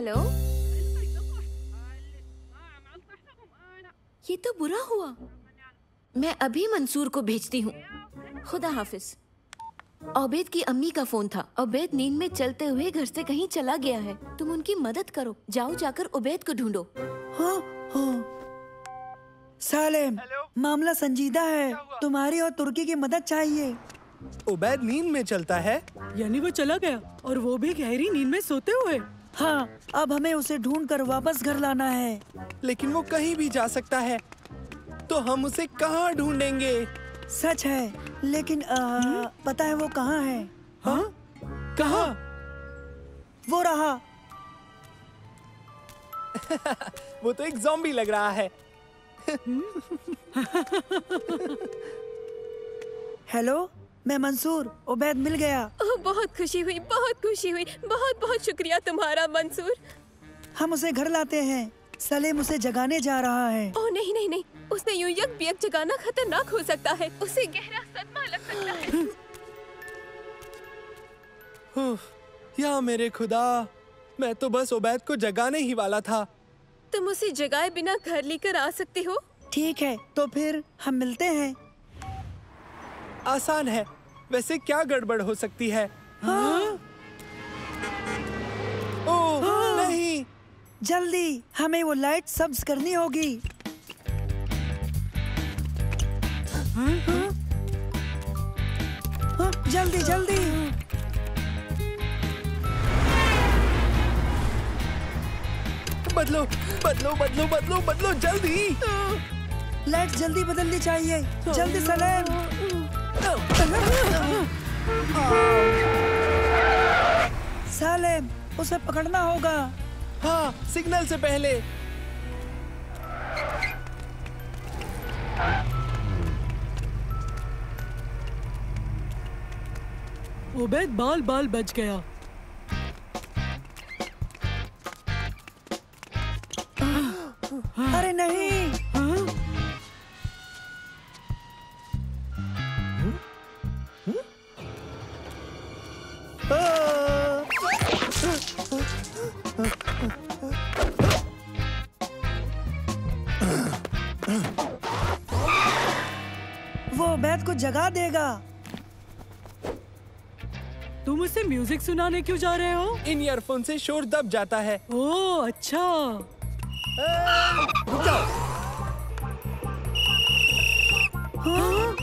Hello, ये तो बुरा हुआ। मैं अभी मंसूर को भेजती हूँ। खुदा हाफिज। ओबेद की अम्मी का फोन था। ओबेद नींद में चलते हुए घर से कहीं चला गया है। तुम उनकी मदद करो। जाओ, जाकर ओबेद को ढूंढो। हाँ हाँ। सालेम, मामला संजीदा है। तुम्हारी और तुर्की की मदद चाहिए। ओबेद नींद में चलता है? यानी वो चला गया और वो भी गहरी नींद में सोते हुए? हाँ, अब हमें उसे ढूंढकर वापस घर लाना है। लेकिन वो कहीं भी जा सकता है, तो हम उसे कहाँ ढूंढेंगे? सच है, लेकिन पता है वो कहाँ है? हाँ? कहाँ? वो रहा। वो तो एक ज़ॉम्बी लग रहा है। हेलो, मैं मंसूर। ओबेद मिल गया। ओह, बहुत खुशी हुई, बहुत खुशी हुई। बहुत बहुत शुक्रिया तुम्हारा मंसूर। हम उसे घर लाते हैं। सलीम उसे जगाने जा रहा है। ओह नहीं नहीं नहीं, उसने यूं यक जगाना खतरनाक हो सकता है। उसे गहरा सदमा लग सकता है। या मेरे खुदा, मैं तो बस ओबेद को जगाने ही वाला था। तुम उसे जगाए बिना घर लेकर आ सकते हो? ठीक है, तो फिर हम मिलते हैं। आसान है। वैसे क्या गड़बड़ हो सकती है? हाँ? ओह नहीं! जल्दी, हमें वो लाइट सब्ज करनी होगी। हाँ? जल्दी जल्दी। बदलो बदलो बदलो बदलो बदलो, जल्दी! लाइट जल्दी बदलनी चाहिए। जल्दी सलेम। सालेम, उसे पकड़ना होगा। हाँ, सिग्नल से पहले। ओबेद बाल बाल बच गया। अरे नहीं। वो ओबेद को जगा देगा। तुम उसे म्यूजिक सुनाने क्यों जा रहे हो? इन ईयरफोन से शोर दब जाता है। ओह अच्छा। रुक जाओ। हाँ?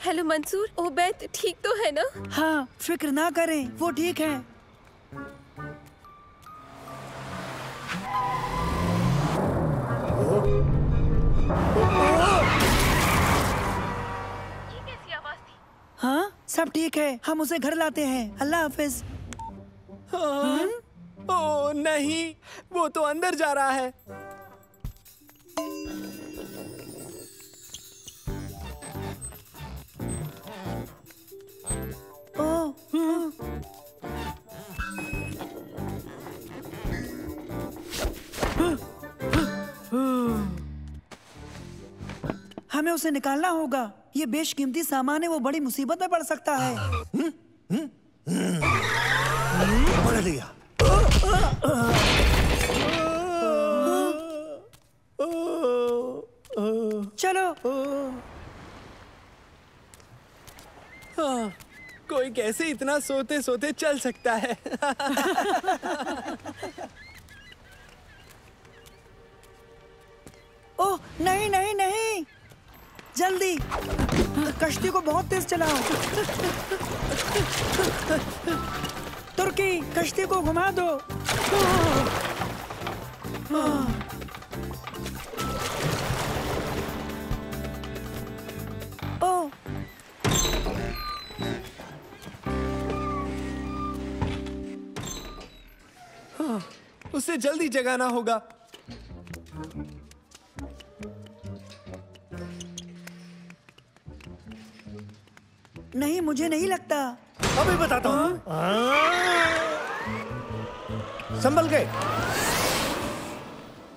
हेलो मंसूर, ओबेद ठीक तो है ना? हाँ, फिक्र ना करें, वो ठीक है। ये कैसी आवाज थी? हाँ, सब ठीक है। हम उसे घर लाते हैं। अल्लाह हाफिज। हाँ? ओह नहीं, वो तो अंदर जा रहा है। हमें उसे निकालना होगा। ये बेशकीमती सामान है, वो बड़ी मुसीबत में पड़ सकता है। पकड़ लिया। चलो। कोई कैसे इतना सोते सोते चल सकता है? ओह नहीं नहीं नहीं, जल्दी कश्ती को बहुत तेज चलाओ। तुर्की, कश्ती को घुमा दो। ओह उसे जल्दी जगाना होगा। नहीं, मुझे नहीं लगता। अभी बताता हूँ। संभल के।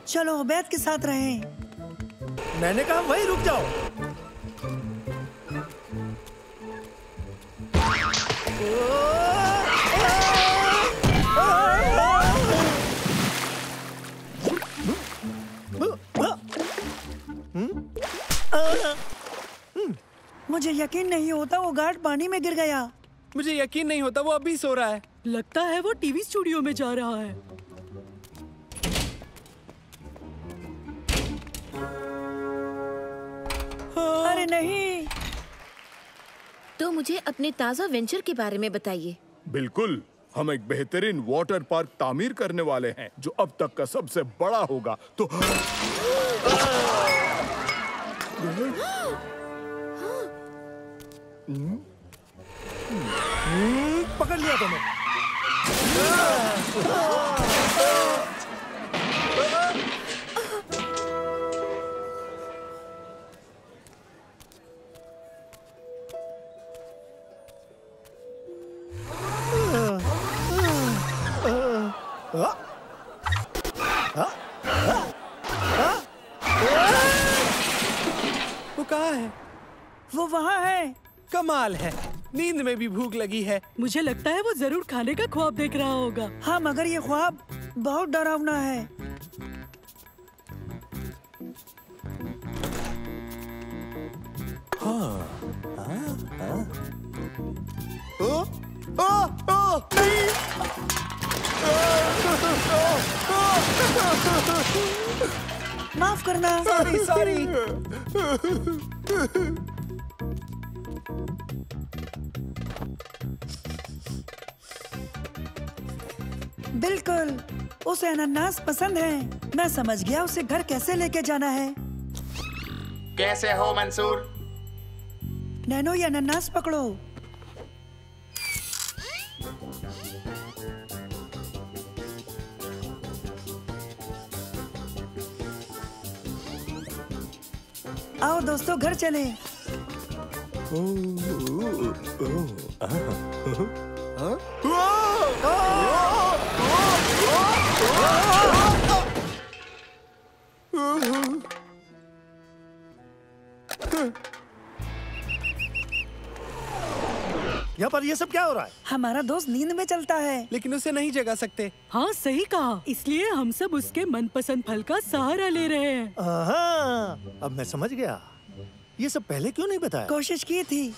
चलो उबैद के साथ रहें। मैंने कहा वहीं रुक जाओ। मुझे यकीन नहीं होता वो गार्ड पानी में गिर गया। मुझे यकीन नहीं होता वो अभी सो रहा है। लगता है वो टीवी स्टूडियो में जा रहा है। अरे नहीं। तो मुझे अपने ताज़ा वेंचर के बारे में बताइए। बिल्कुल, हम एक बेहतरीन वाटर पार्क तामीर करने वाले हैं जो अब तक का सबसे बड़ा होगा। तो पकड़ लिया तुम्हें। वो कहाँ है? वो वहाँ है। कमाल है, नींद में भी भूख लगी है। मुझे लगता है वो जरूर खाने का ख्वाब देख रहा होगा। हाँ मगर ये ख्वाब बहुत डरावना है। माफ करना। Sorry sorry. बिल्कुल, उसे अनानास पसंद है। मैं समझ गया उसे घर कैसे लेके जाना है। कैसे हो मंसूर? नैनो ये अनानास पकड़ो। आओ दोस्तों घर चले। यहाँ पर ये सब क्या हो रहा है? हमारा दोस्त नींद में चलता है। लेकिन उसे नहीं जगा सकते। हाँ सही कहा, इसलिए हम सब उसके मनपसंद फल का सहारा ले रहे हैं। अब मैं समझ गया। ये सब पहले क्यों नहीं बताया? कोशिश की थी।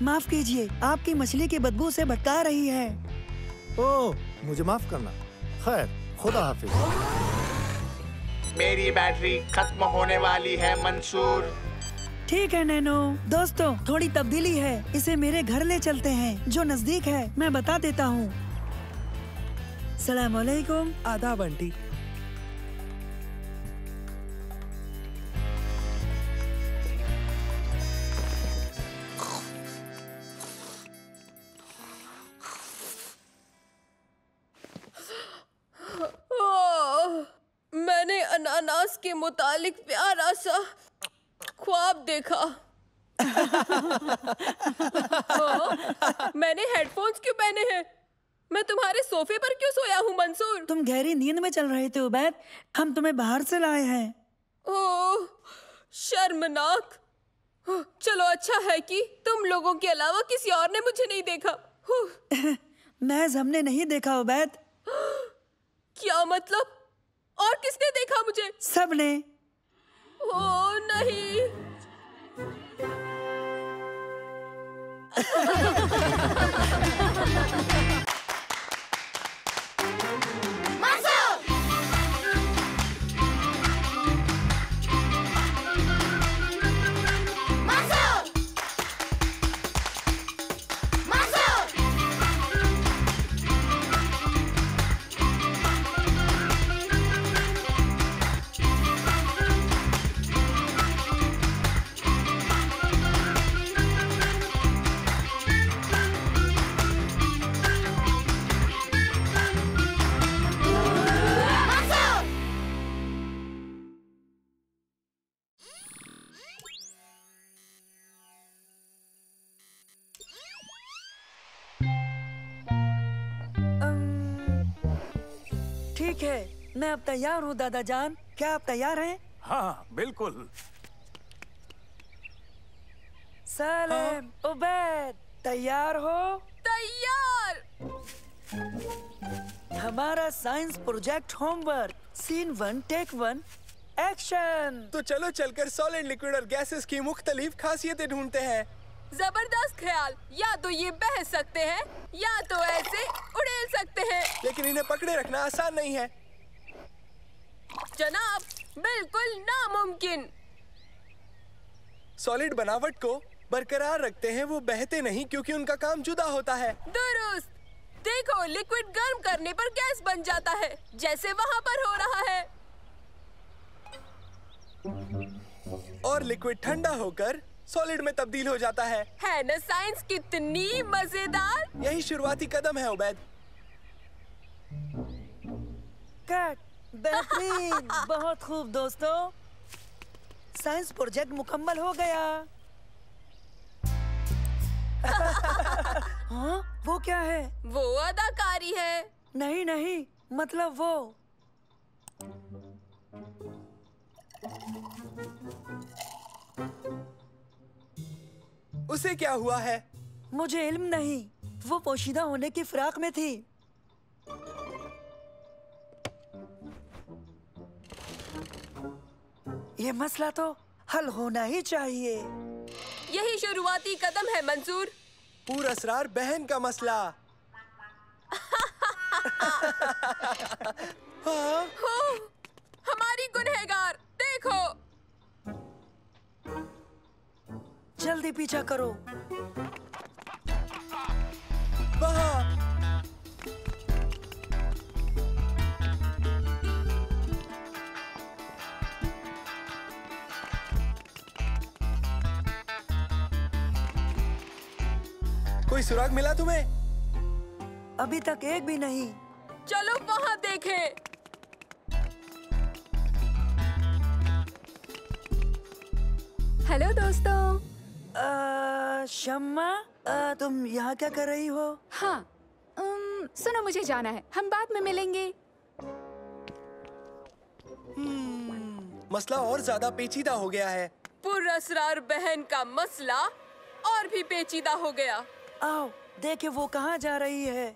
माफ कीजिए, आपकी मछली की बदबू से भटका रही है। ओह, मुझे माफ करना। खैर, खुदा हाफिज। मेरी बैटरी खत्म होने वाली है मंसूर। ठीक है नैनो। दोस्तों थोड़ी तब्दीली है, इसे मेरे घर ले चलते हैं जो नजदीक है। मैं बता देता हूँ। सलाम अलैकुम। आदाब आंटी। मैंने अनानास के मुतालिक प्यारा सा ख्वाब देखा। मैंने हेडफोन्स क्यों पहने हैं? मैं तुम्हारे सोफे पर क्यों सोया हूँ मंसूर? तुम गहरी नींद में चल रहे थे उबैद, हम तुम्हें बाहर से लाए हैं। ओह शर्मनाक। चलो अच्छा है कि तुम लोगों के अलावा किसी और ने मुझे नहीं देखा। महज हमने नहीं देखा उबैद। क्या मतलब? और किसने देखा मुझे? सबने। ओह नहीं। ठीक है, मैं अब तैयार हूँ दादा जान। क्या आप तैयार हैं? हाँ बिल्कुल। सलेम, उबैद, तैयार हो? तैयार। हमारा science project homework, scene 1 take 1 action. तो चलो चलकर सॉलिड, लिक्विड और गैसेस की मुख्तलिफ खासियतें ढूंढते हैं। जबरदस्त ख्याल। या तो ये बह सकते हैं या तो ऐसे उड़ेल सकते हैं। लेकिन इन्हें पकड़े रखना आसान नहीं है। जनाब, बिल्कुल नामुमकिन। सॉलिड बनावट को बरकरार रखते हैं, वो बहते नहीं क्योंकि उनका काम जुदा होता है। दुरुस्त। देखो, लिक्विड गर्म करने पर गैस बन जाता है, जैसे वहाँ पर हो रहा है। और लिक्विड ठंडा होकर सॉलिड में तब्दील हो जाता है। है ना साइंस कितनी मजेदार। यही शुरुआती कदम है उबैद। कट, बेहतरीन, बहुत खूब दोस्तों। साइंस प्रोजेक्ट मुकम्मल हो गया। हाँ, वो क्या है? वो अदाकारी है। नहीं नहीं, मतलब वो। उसे क्या हुआ है? मुझे इल्म नहीं, वो पोशीदा होने की फिराक में थी। ये मसला तो हल होना ही चाहिए। यही शुरुआती कदम है मंसूर। पूरा असरार बहन का मसला। हाँ? हो, हमारी गुनहगार, देखो। जल्दी पीछा करो। वहाँ। कोई सुराग मिला तुम्हें? अभी तक एक भी नहीं। चलो वहाँ देखें। हेलो दोस्तों। शम्मा, तुम यहाँ क्या कर रही हो? हाँ, सुनो, मुझे जाना है, हम बाद में मिलेंगे। मसला और ज्यादा पेचीदा हो गया है। पुरअसरार बहन का मसला और भी पेचीदा हो गया। आओ देखे वो कहाँ जा रही है।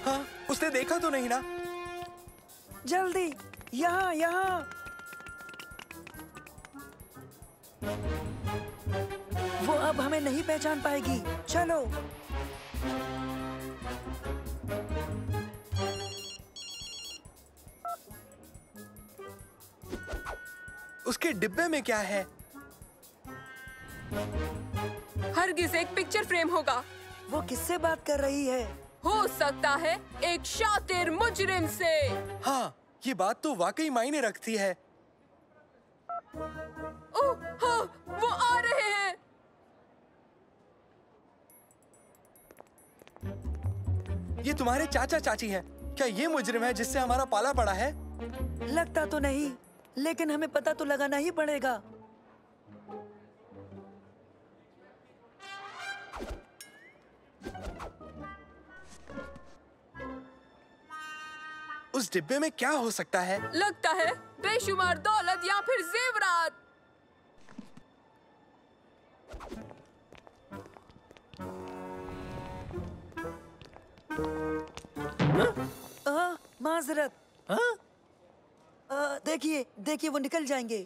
हाँ, उसने देखा तो नहीं ना? जल्दी, यहाँ यहाँ। वो अब हमें नहीं पहचान पाएगी। चलो। उसके डिब्बे में क्या है? हरगिज एक पिक्चर फ्रेम होगा। वो किससे बात कर रही है? हो सकता है एक शातिर मुजरिम से। हाँ, ये बात तो वाकई मायने रखती है। ओह, हाँ, वो आ रहे हैं। ये तुम्हारे चाचा चाची हैं। क्या ये मुजरिम है जिससे हमारा पाला पड़ा है? लगता तो नहीं, लेकिन हमें पता तो लगाना ही पड़ेगा। उस डिब्बे में क्या हो सकता है? लगता है बेशुमार दौलत या फिर जेवरात। माजरत। देखिए देखिए, वो निकल जाएंगे।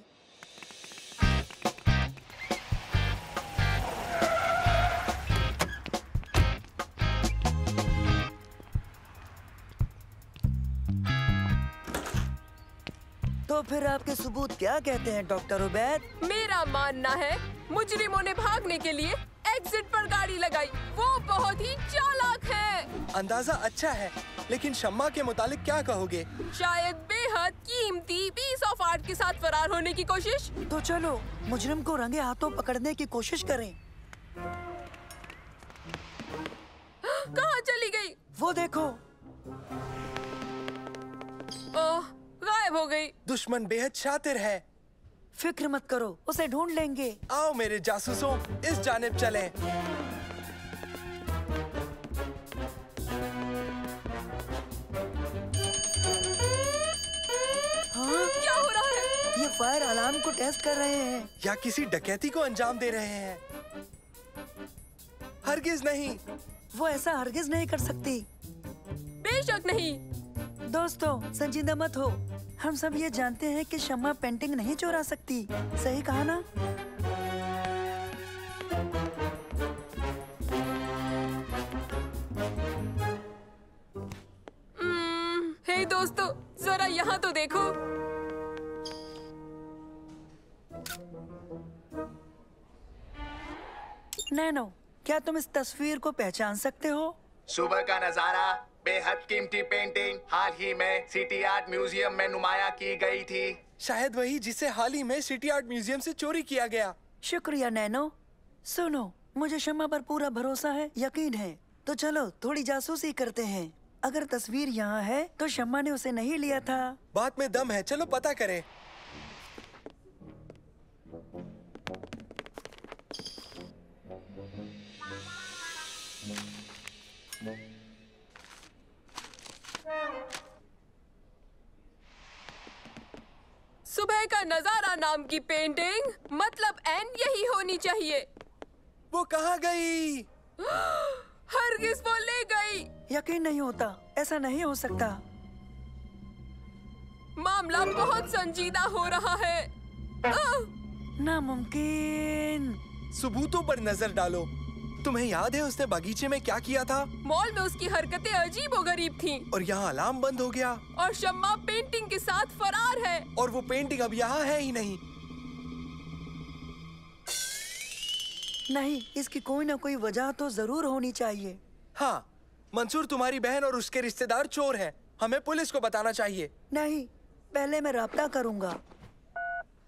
तो फिर आपके सबूत क्या कहते हैं डॉक्टर उबैद? मेरा मानना है मुजरिमों ने भागने के लिए एग्जिट पर गाड़ी लगाई। वो बहुत ही चालाक है। अंदाजा अच्छा है, लेकिन शम्मा के मुतालिक क्या कहोगे? शायद बेहद कीमती पीस ऑफ आर्ट के साथ फरार होने की कोशिश। तो चलो मुजरिम को रंगे हाथों पकड़ने की कोशिश करें। कहाँ चली गई? वो देखो। ओह, गायब हो गई। दुश्मन बेहद शातिर है। फिक्र मत करो, उसे ढूंढ लेंगे। आओ मेरे जासूसों, इस जानिब चलें। हाँ? क्या हो रहा है? ये फायर अलार्म को टेस्ट कर रहे हैं। या किसी डकैती को अंजाम दे रहे हैं। हरगिज नहीं। वो ऐसा हरगिज नहीं कर सकती। बेशक नहीं। दोस्तों, संजीदा मत हो। हम सब ये जानते हैं कि शम्मा पेंटिंग नहीं चुरा सकती। सही कहा ना? हे दोस्तों, जरा यहाँ तो देखो। नैनो, क्या तुम इस तस्वीर को पहचान सकते हो? सुबह का नजारा, बेहद कीमती पेंटिंग हाल ही में सिटी आर्ट म्यूजियम में नुमाया की गई थी। शायद वही जिसे हाल ही में सिटी आर्ट म्यूजियम से चोरी किया गया। शुक्रिया नैनो। सुनो, मुझे शम्मा पर पूरा भरोसा है, यकीन है। तो चलो थोड़ी जासूसी करते हैं। अगर तस्वीर यहाँ है तो शम्मा ने उसे नहीं लिया था। बात में दम है, चलो पता करें। सुबह का नजारा नाम की पेंटिंग, मतलब एन यही होनी चाहिए। वो कहाँ गई? हरगिज वो ले गई। यकीन नहीं होता, ऐसा नहीं हो सकता। मामला बहुत संजीदा हो रहा है। नामुमकिन। सबूतों पर नजर डालो। तुम्हें याद है उसने बगीचे में क्या किया था? मॉल में उसकी हरकतें अजीबोगरीब थीं। और यहाँ अलार्म बंद हो गया। और शम्मा पेंटिंग के साथ फरार है। और वो पेंटिंग अब यहाँ है ही नहीं। नहीं, इसकी कोई ना कोई वजह तो जरूर होनी चाहिए। हाँ, मंसूर तुम्हारी बहन और उसके रिश्तेदार चोर हैं। हमें पुलिस को बताना चाहिए। नहीं, पहले मैं राब्ता करूंगा।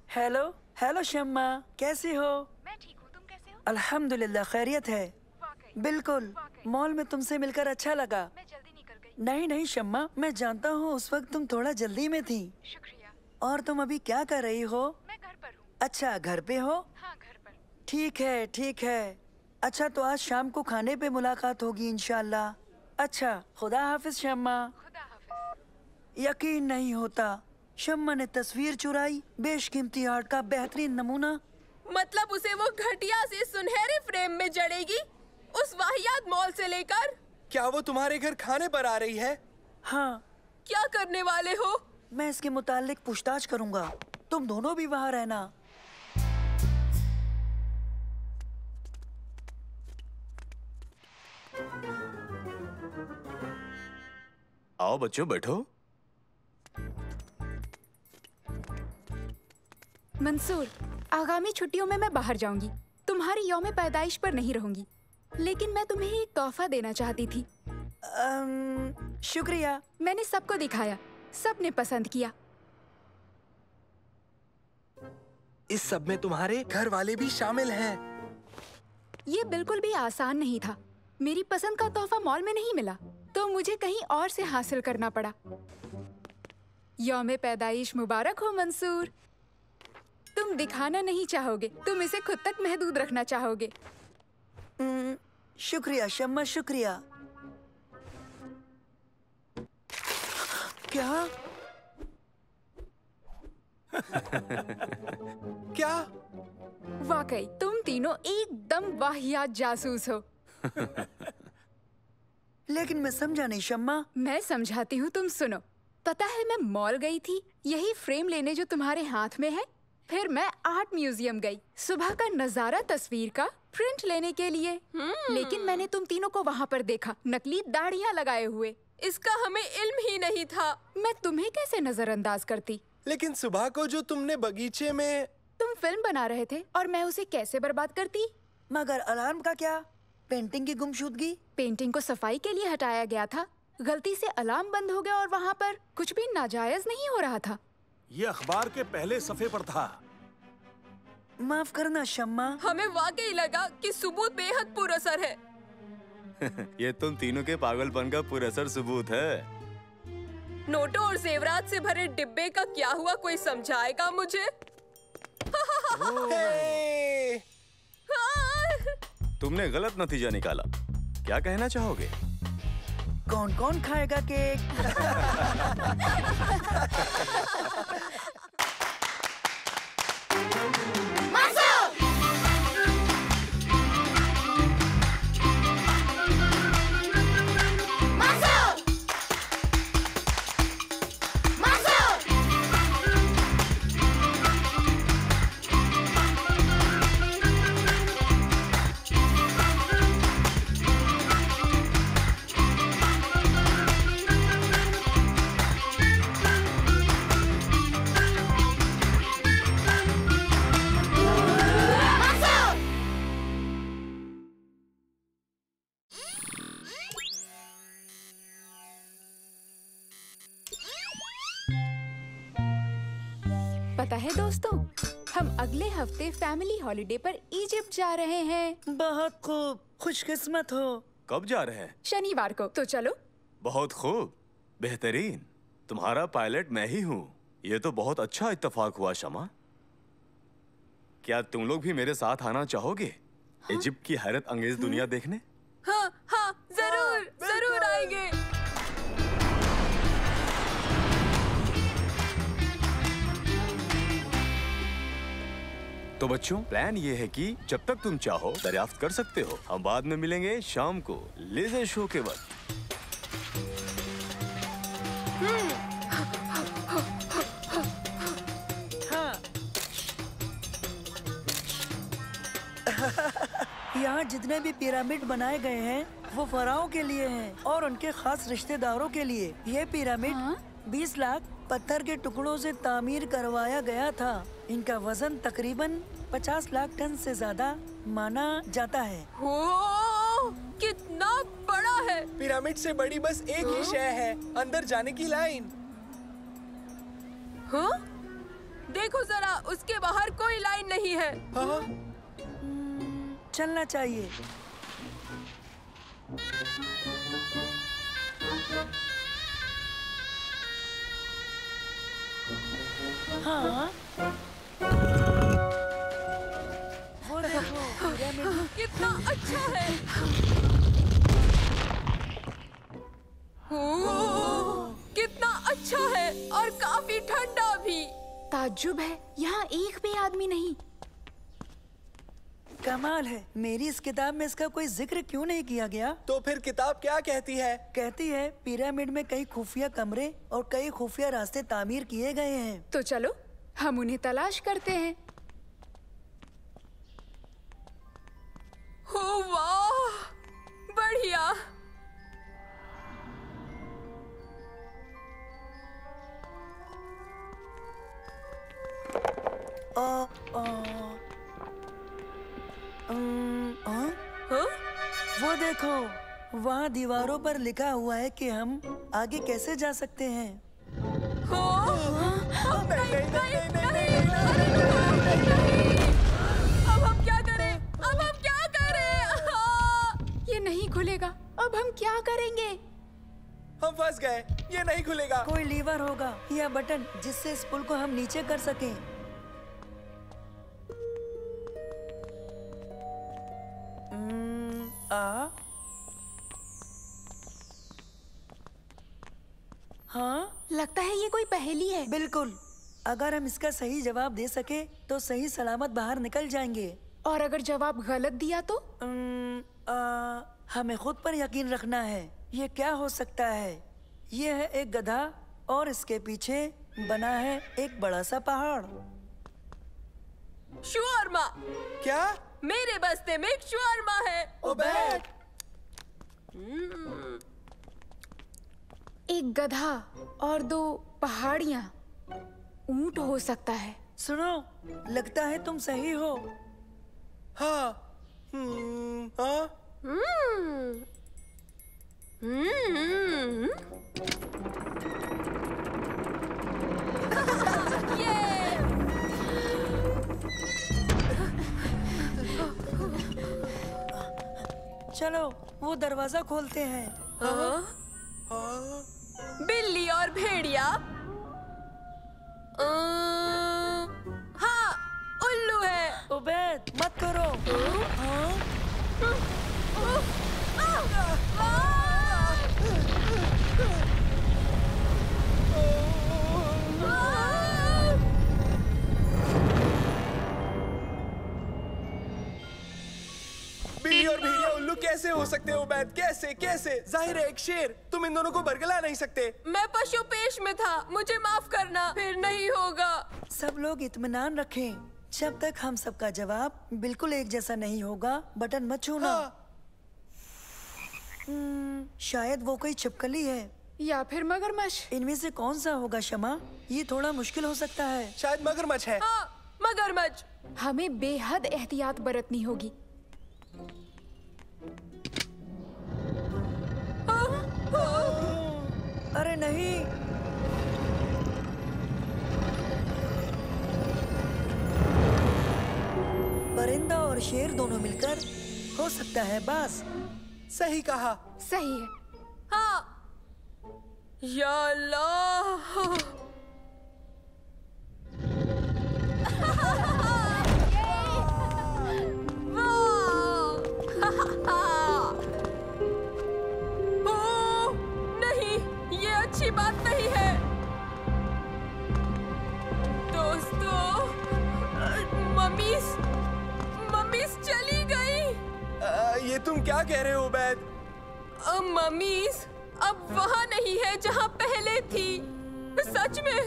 हेलो हेलो शम्मा, कैसी हो? मैं ठीक हूँ, तुम कैसे हो? अल्हम्दुलिल्लाह, खैरियत है। बिल्कुल, मॉल में तुमसे मिलकर अच्छा लगा। मैं जल्दी निकल गई। नहीं नहीं शम्मा, मैं जानता हूँ उस वक्त तुम थोड़ा जल्दी में थी। शुक्रिया। और तुम अभी क्या कर रही हो? मैं घर पर हूँ। अच्छा, घर पे हो? हाँ, घर पर। ठीक है ठीक है। अच्छा, तो आज शाम को खाने पे मुलाकात होगी इंशाल्लाह। अच्छा, खुदा हाफिज शम्मा। खुदा हाफिज। यकीन नहीं होता, शम्मा ने तस्वीर चुराई, बेशकीमती आर्ट का बेहतरीन नमूना। मतलब उसे वो घटिया से सुनहरे फ्रेम में जड़ेगी, उस वाहियात मॉल से लेकर। क्या वो तुम्हारे घर खाने पर आ रही है? हाँ। क्या करने वाले हो? मैं इसके मुतालिक पूछताछ करूंगा। तुम दोनों भी वहाँ रहना। आओ बच्चों, बैठो। मंसूर, आगामी छुट्टियों में मैं बाहर जाऊंगी। तुम्हारी यौम पैदाइश पर नहीं रहूंगी, लेकिन मैं तुम्हें एक तोहफा देना चाहती थी। शुक्रिया। मैंने सबको दिखाया, सबने पसंद किया। इस सब में तुम्हारे घर वाले भी शामिल हैं। ये बिल्कुल भी आसान नहीं था। मेरी पसंद का तोहफा मॉल में नहीं मिला, तो मुझे कहीं और से हासिल करना पड़ा। यौम पैदाइश मुबारक हो मंसूर। तुम दिखाना नहीं चाहोगे, तुम इसे खुद तक महदूद रखना चाहोगे। शुक्रिया शम्मा, शुक्रिया। क्या? क्या? वाकई तुम तीनों एकदम वाहियात जासूस हो। लेकिन मैं समझा नहीं शम्मा। मैं समझाती हूँ, तुम सुनो। पता है, मैं मॉल गई थी यही फ्रेम लेने जो तुम्हारे हाथ में है। फिर मैं आर्ट म्यूजियम गई सुबह का नजारा तस्वीर का प्रिंट लेने के लिए। लेकिन मैंने तुम तीनों को वहाँ पर देखा, नकली दाढ़ियाँ लगाए हुए। इसका हमें इल्म ही नहीं था। मैं तुम्हें कैसे नजरअंदाज करती? लेकिन सुबह को जो तुमने बगीचे में... तुम फिल्म बना रहे थे और मैं उसे कैसे बर्बाद करती? मगर अलार्म का क्या? पेंटिंग की गुमशुदगी? पेंटिंग को सफाई के लिए हटाया गया था। गलती से अलार्म बंद हो गया और वहाँ पर कुछ भी नाजायज नहीं हो रहा था। ये अखबार के पहले सफ़े पर था। माफ करना शम्मा। हमें वाकई लगा कि सबूत बेहद पुरअसर है। ये तुम तीनों के पागलपन का पुरअसर सबूत है। नोटों और जेवरात से भरे डिब्बे का क्या हुआ, कोई समझाएगा मुझे? हे! तुमने गलत नतीजा निकाला। क्या कहना चाहोगे? कौन कौन खाएगा केक? पता है दोस्तों, हम अगले हफ्ते फैमिली हॉलिडे पर इजिप्ट जा रहे हैं। बहुत खूब, खुशकिस्मत हो। कब जा रहे हैं? शनिवार को। तो चलो। बहुत खूब, बेहतरीन। तुम्हारा पायलट मैं ही हूँ। ये तो बहुत अच्छा इत्तेफाक हुआ शमा। क्या तुम लोग भी मेरे साथ आना चाहोगे? इजिप्ट की हैरत अंगेज दुनिया देखने? हाँ हाँ, जरूर जरूर आएंगे। तो बच्चों, प्लान ये है कि जब तक तुम चाहो दरियाफ्त कर सकते हो। हम बाद में मिलेंगे शाम को लेजर शो के वक्त। हाँ। यहाँ जितने भी पिरामिड बनाए गए हैं वो फराओं के लिए हैं और उनके खास रिश्तेदारों के लिए। ये पिरामिड 20 लाख पत्थर के टुकड़ों से तामीर करवाया गया था। इनका वजन तकरीबन 50 लाख टन से ज्यादा माना जाता है। ओ, कितना बड़ा है! पिरामिड से बड़ी बस एक ही शय है, अंदर जाने की लाइन। हाँ? देखो जरा, उसके बाहर कोई लाइन नहीं है। हाँ? चलना चाहिए। हाँ। वो देखो, पिरामिड कितना अच्छा है! कितना अच्छा है और काफी ठंडा भी। ताज्जुब है, यहाँ एक भी आदमी नहीं। कमाल है। मेरी इस किताब में इसका कोई जिक्र क्यों नहीं किया गया? तो फिर किताब क्या कहती है? कहती है पिरामिड में कई खुफिया कमरे और कई खुफिया रास्ते तामीर किए गए हैं। तो चलो, हम उन्हें तलाश करते हैं। हो वाह, बढ़िया। हाँ? वो देखो, वहाँ दीवारों पर लिखा हुआ है कि हम आगे कैसे जा सकते हैं। अब हम क्या करें? अब हम क्या करें? ये नहीं खुलेगा। अब हम क्या करेंगे? हम फंस गए, ये नहीं खुलेगा। कोई लीवर होगा या बटन जिससे इस पुल को हम नीचे कर सकें। हाँ, लगता है ये कोई पहेली है। बिल्कुल। अगर हम इसका सही जवाब दे सके तो सही सलामत बाहर निकल जाएंगे। और अगर जवाब गलत दिया तो? हमें खुद पर यकीन रखना है। ये क्या हो सकता है? ये है एक गधा और इसके पीछे बना है एक बड़ा सा पहाड़। शवारमा। क्या? मेरे बस्ते में एक शवारमा है। उबैद। एक गधा और 2 पहाड़ियाँ। ऊंट हो सकता है। सुनो, लगता है तुम सही हो। हाँ। हाँ? चलो, वो दरवाजा खोलते हैं। बिल्ली और भेड़िया। हाँ, उल्लू है। उबैद मत करो। हाँ? बिल्ली और भेड़िया उल्लू कैसे हो सकते हो उबैद? कैसे कैसे? जाहिर है एक शेर। तुम इन दोनों को बरगला नहीं सकते। मैं पशु पेश में था, मुझे माफ करना, फिर नहीं होगा। सब लोग इत्मीनान रखें। जब तक हम सबका जवाब बिल्कुल एक जैसा नहीं होगा, बटन मत छूना। शायद वो कोई छिपकली है या फिर मगरमच्छ। इनमें से कौन सा होगा शमा? ये थोड़ा मुश्किल हो सकता है। शायद मगरमच्छ है। हाँ, मगरमच्छ। हमें बेहद एहतियात बरतनी होगी। अरे नहीं, परिंदा और शेर दोनों मिलकर हो सकता है बाज। सही कहा। सही है। हाँ। या अल्लाह। नहीं, ये अच्छी बात नहीं है। दोस्तों, मम्मीस चली गई। ये तुम क्या कह रहे हो उबैद? मम्मीस अब वहाँ नहीं है जहाँ पहले थी। सच में।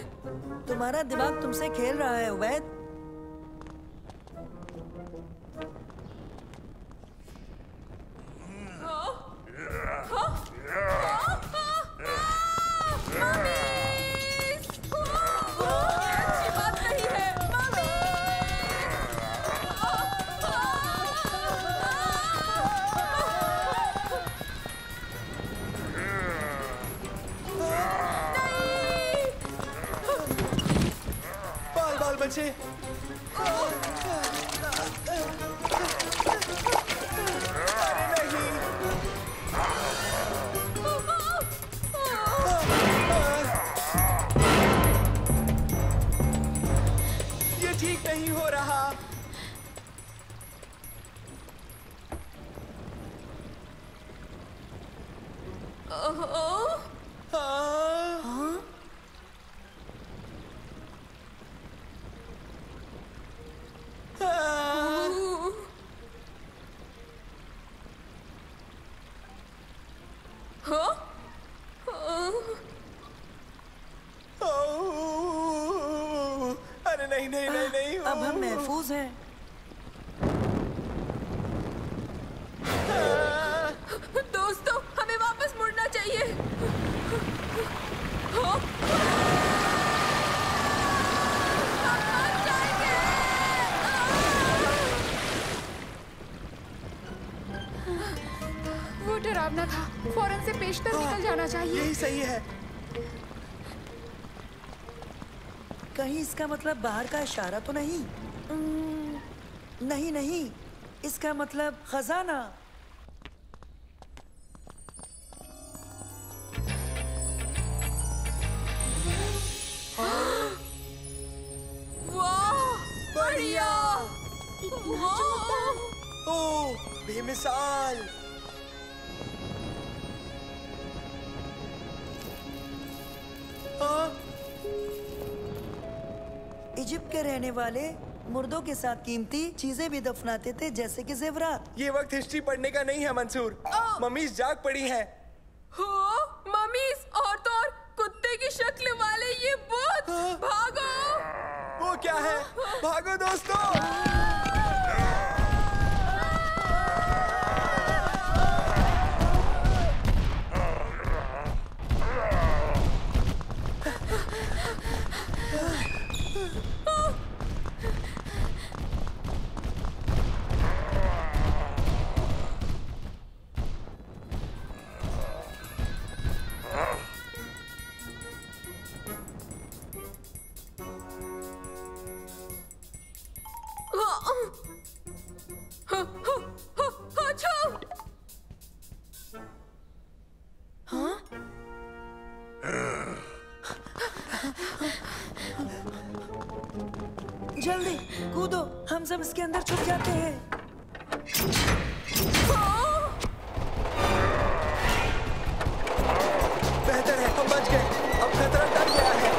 तुम्हारा दिमाग तुमसे खेल रहा है उबैद। अच्छी बात नहीं है। बाल बाल बचे। अरे नहीं। ये ठीक नहीं हो रहा। अरे नहीं नहीं नहीं नहीं। अब हम महफूज हैं। दोस्तों, हमें वापस मुड़ना चाहिए। वो डरावना था। फौरन से पेशतर निकल जाना चाहिए। यही सही है। कहीं इसका मतलब बाहर का इशारा तो नहीं? नहीं नहीं, इसका मतलब खजाना। वाह, बढ़िया। ओह, बेमिसाल। इजिप्ट के रहने वाले मुर्दों के साथ कीमती चीजें भी दफनाते थे, जैसे कि जेवरात। ये वक्त हिस्ट्री पढ़ने का नहीं है मंसूर। मम्मीज जाग पड़ी हैं। हो, मम्मीस और तो और कुत्ते की शक्ल वाले ये भूत। भागो। वो क्या है? भागो दोस्तों। जल्दी कूदो। हम सब इसके अंदर छुप जाते हैं। बेहतर है, हम बच गए। अब खतरा टल गया है।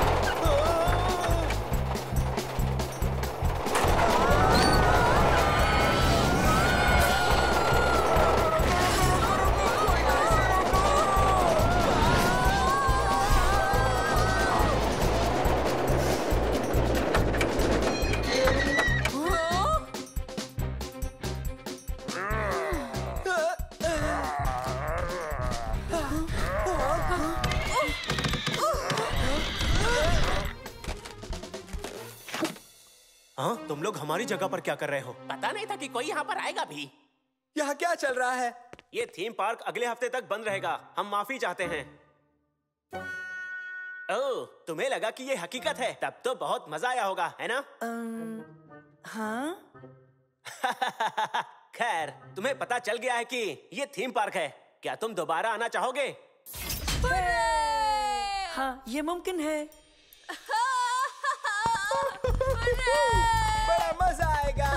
हाँ, तुम लोग हमारी जगह पर क्या कर रहे हो? पता नहीं था कि कोई यहाँ पर आएगा भी। यहाँ क्या चल रहा है? ये थीम पार्क अगले हफ्ते तक बंद रहेगा। हम माफी चाहते हैं। ओह, तुम्हें लगा कि ये हकीकत है? तब तो बहुत मजा आया होगा, है ना? हाँ। खैर, तुम्हें पता चल गया है कि ये थीम पार्क है। क्या तुम दोबारा आना चाहोगे? हाँ, ये मुमकिन है। बड़ा मजा आएगा।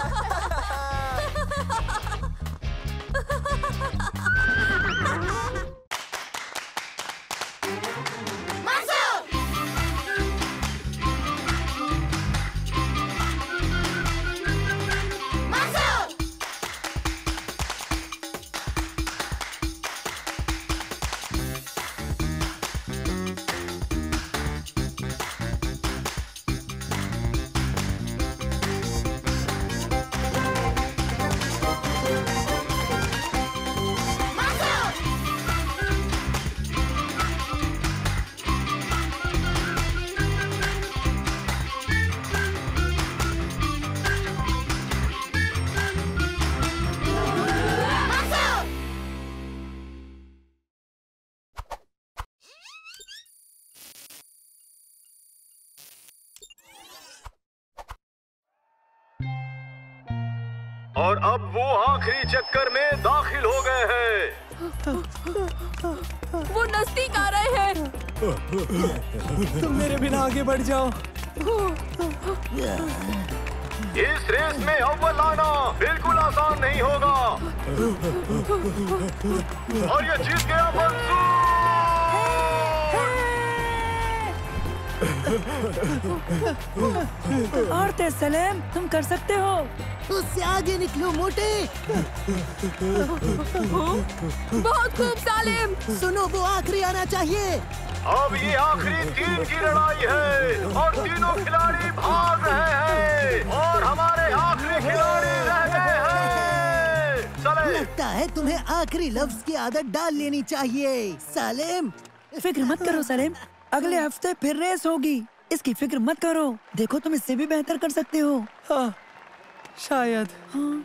और अब वो आखिरी चक्कर में दाखिल हो गए हैं। वो नजदीक आ रहे हैं। तुम मेरे बिना आगे बढ़ जाओ। इस रेस में अव्वल आना बिल्कुल आसान नहीं होगा। और ये जीत गया मंसूर। और तेज सलेम, तुम कर सकते हो। उससे आगे निकलो मोटे। बहुत खूब सालिम। सुनो, वो आखिरी आना चाहिए। अब ये आखिरी 3 की लड़ाई है और तीनों खिलाड़ी भाग रहे हैं और हमारे आखिरी खिलाड़ी रह गए हैं। लगता है तुम्हें आखिरी लफ्ज की आदत डाल लेनी चाहिए सालिम। फिक्र मत करो सलेम, अगले हफ्ते फिर रेस होगी। इसकी फिक्र मत करो। देखो, तुम इससे भी बेहतर कर सकते हो। हाँ, शायद। हाँ।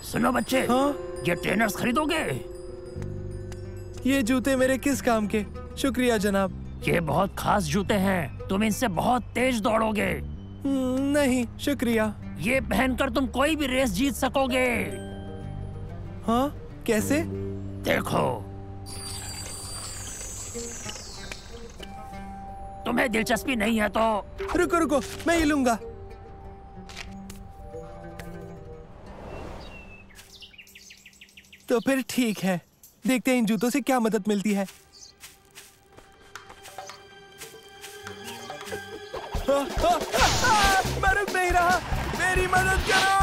सुनो बच्चे, हाँ? ये ट्रेनर्स खरीदोगे? ये जूते मेरे किस काम के? शुक्रिया जनाब। ये बहुत खास जूते हैं, तुम इनसे बहुत तेज दौड़ोगे। नहीं, शुक्रिया। ये पहनकर तुम कोई भी रेस जीत सकोगे। हाँ, कैसे? देखो, तुम्हें दिलचस्पी नहीं है तो रुको रुको, मैं ये लूंगा। तो फिर ठीक है, देखते हैं इन जूतों से क्या मदद मिलती है। मैं रुक नहीं रहा, मेरी मदद करो।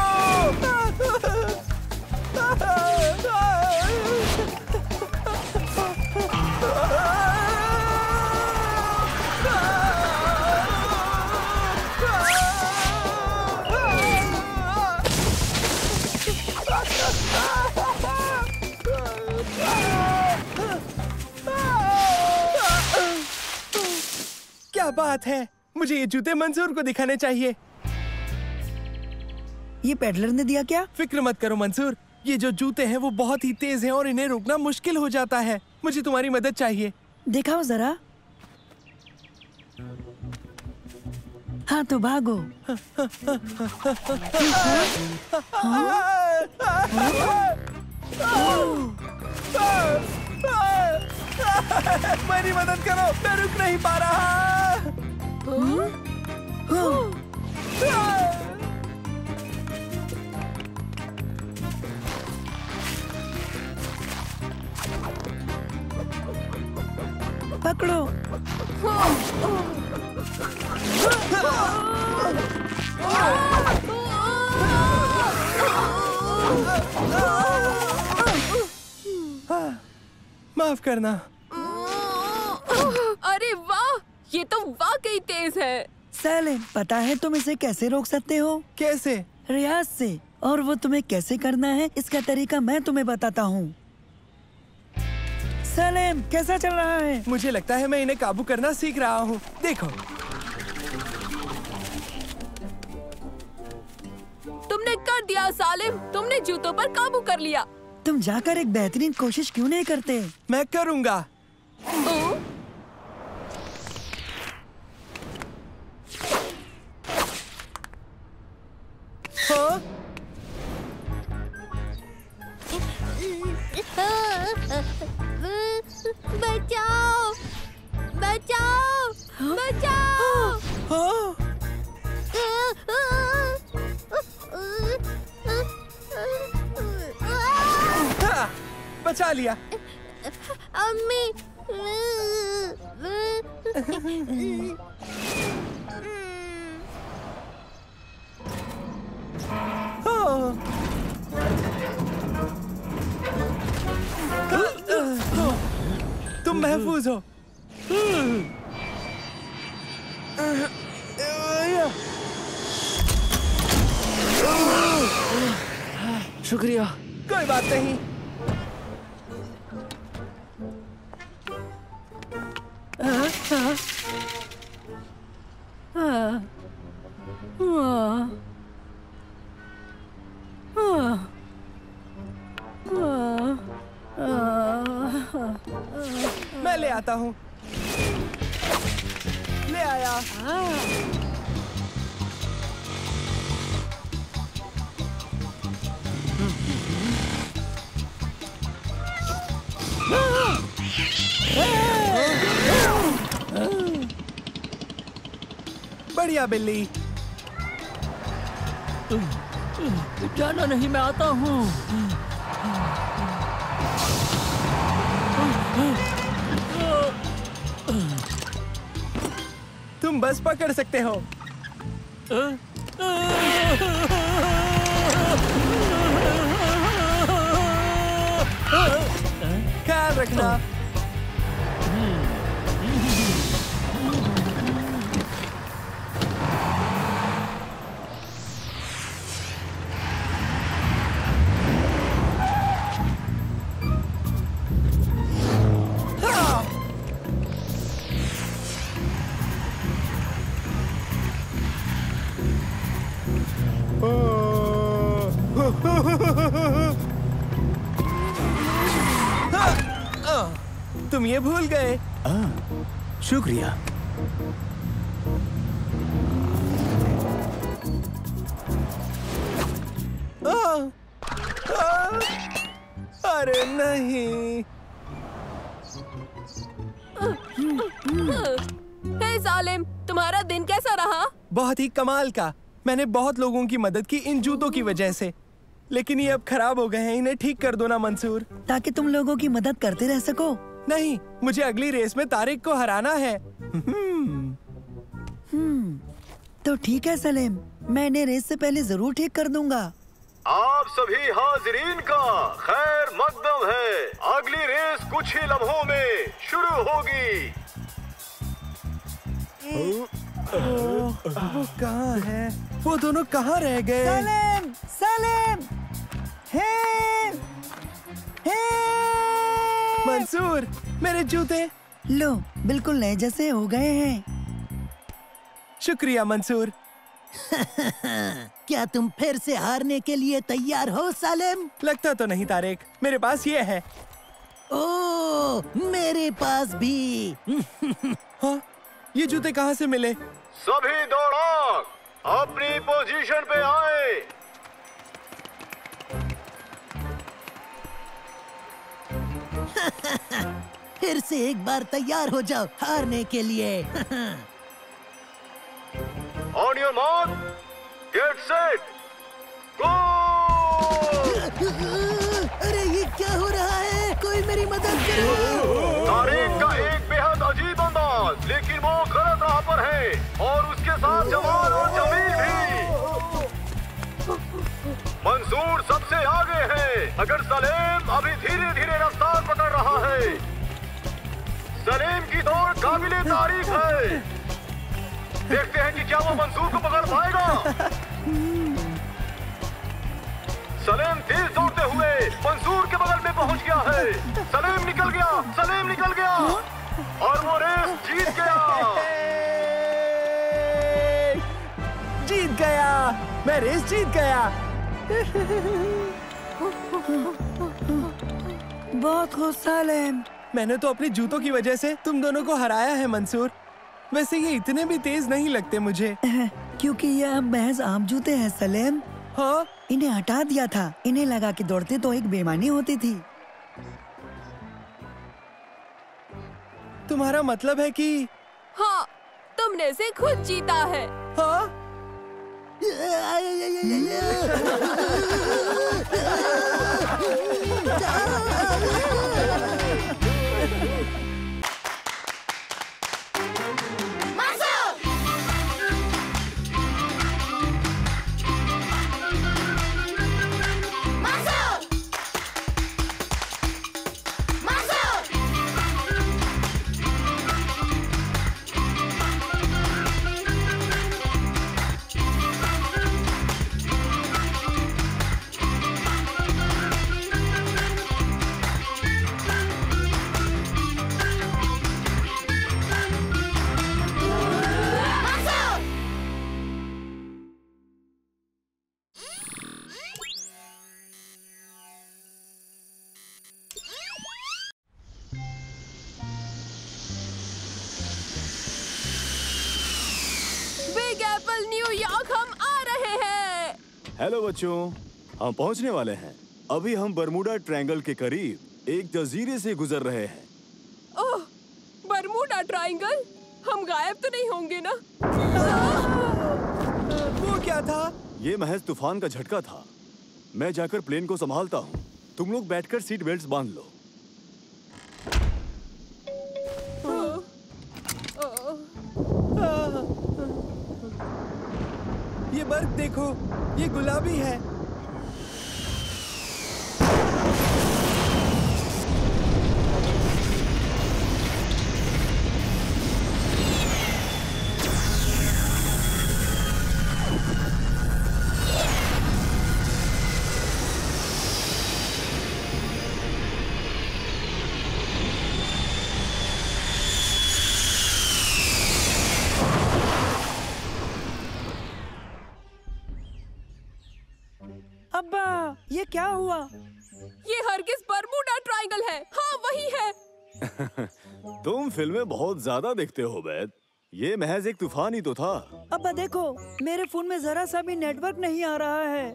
क्या बात है, मुझे ये जूते मंसूर को दिखाने चाहिए। ये पेडलर ने दिया क्या? फिक्र मत करो मंसूर, ये जो जूते हैं वो बहुत ही तेज हैं और इन्हें रोकना मुश्किल हो जाता है। मुझे तुम्हारी मदद चाहिए। दिखाओ जरा। हाँ तो भागो। मेरी मदद करो, मैं रुक नहीं पा रहा। पकड़ो। माफ करना। अरे वाह, ये तो वाकई तेज है। सैलिम, पता है तुम इसे कैसे रोक सकते हो? कैसे? रियाज से। और वो तुम्हें कैसे करना है इसका तरीका मैं तुम्हें बताता हूँ। सैलिम, कैसा चल रहा है? मुझे लगता है मैं इन्हें काबू करना सीख रहा हूँ। देखो। तुमने कर दिया सालिम, तुमने जूतों पर काबू कर लिया। तुम जाकर एक बेहतरीन कोशिश क्यों नहीं करते? मैं करूँगा। हाँ? बचाओ, बचाओ, बचाओ। हाँ? हाँ, बचा लिया। अम्मी। तुम महफूज हो। शुक्रिया। कोई बात नहीं। मैं ले आता हूँ। ले आया। बढ़िया बिल्ली। जाना नहीं, मैं आता हूँ। तुम बस पकड़ सकते हो। ख्याल रखना। तुम ये भूल गए। शुक्रिया। अरे नहीं। हे सालिम, तुम्हारा दिन कैसा रहा? बहुत ही कमाल का। मैंने बहुत लोगों की मदद की इन जूतों की वजह से, लेकिन ये अब खराब हो गए हैं। इन्हें ठीक कर दो ना मंसूर। ताकि तुम लोगों की मदद करते रह सको। नहीं, मुझे अगली रेस में तारिक को हराना है। तो ठीक है सलीम, मैं इन्हें रेस से पहले जरूर ठीक कर दूंगा। आप सभी हाजिरीन का खैर मकदम है। अगली रेस कुछ ही लम्हों में शुरू होगी। वो कहाँ है? वो दोनों कहाँ रह गए? सलीम, सलीम, हे, हे। मंसूर, मेरे जूते। लो, बिल्कुल नए जैसे हो गए हैं। शुक्रिया मंसूर। क्या तुम फिर से हारने के लिए तैयार हो सालिम? लगता तो नहीं तारिक, मेरे पास ये है। ओह, मेरे पास भी। हाँ, ये जूते कहाँ से मिले? सभी दौड़ाक अपनी पोजीशन पे आए। फिर से एक बार तैयार हो जाओ हारने के लिए। On your mark, get set, go! अरे ये क्या हो रहा है? कोई मेरी मदद करो। तारिक का एक बेहद अजीब अंदाज, लेकिन वो गलत राह पर है और उसके साथ जमाल और जमील भी। मंसूर सबसे आगे है, मगर सलेम अभी धीरे धीरे रफ्तार पकड़ रहा है। सलीम की दौड़ काबिले तारीफ है। देखते हैं कि क्या वो मंसूर को पकड़ पाएगा। सलीम तेज दौड़ते हुए मंसूर के बगल में पहुंच गया है। सलीम निकल गया, सलीम निकल गया और वो रेस जीत गया। जीत गया, मैं रेस जीत गया। बहुत खुश सलीम। मैंने तो अपने जूतों की वजह से तुम दोनों को हराया है मंसूर। वैसे ये इतने भी तेज नहीं लगते मुझे। क्योंकि ये अब महज आम जूते हैं सलीम। हाँ? इन्हें हटा दिया था। इन्हें लगा कि दौड़ते तो एक बेईमानी होती थी। तुम्हारा मतलब है कि? हाँ, तुमने इसे खुद जीता है। हाँ? बिग एप्पल न्यूयॉर्क हम आ रहे हैं। हेलो बच्चों, हम पहुंचने वाले हैं। अभी हम बरमूडा ट्रायंगल के करीब एक जजीरे से गुजर रहे हैं। ओह, बरमूडा ट्रायंगल? हम गायब तो नहीं होंगे ना? वो क्या था? ये महज तूफान का झटका था। मैं जाकर प्लेन को संभालता हूँ। तुम लोग बैठकर सीट बेल्ट्स बांध लो। ये बर्फ देखो, ये गुलाबी है। अब्बा, ये क्या हुआ? ये हरगिज बरमूडा ट्रायंगल है। हाँ, वही है। तुम फिल्में बहुत ज्यादा देखते हो बैद। ये महज एक तूफान ही तो था। अब्बा देखो, मेरे फोन में जरा सा भी नेटवर्क नहीं आ रहा है।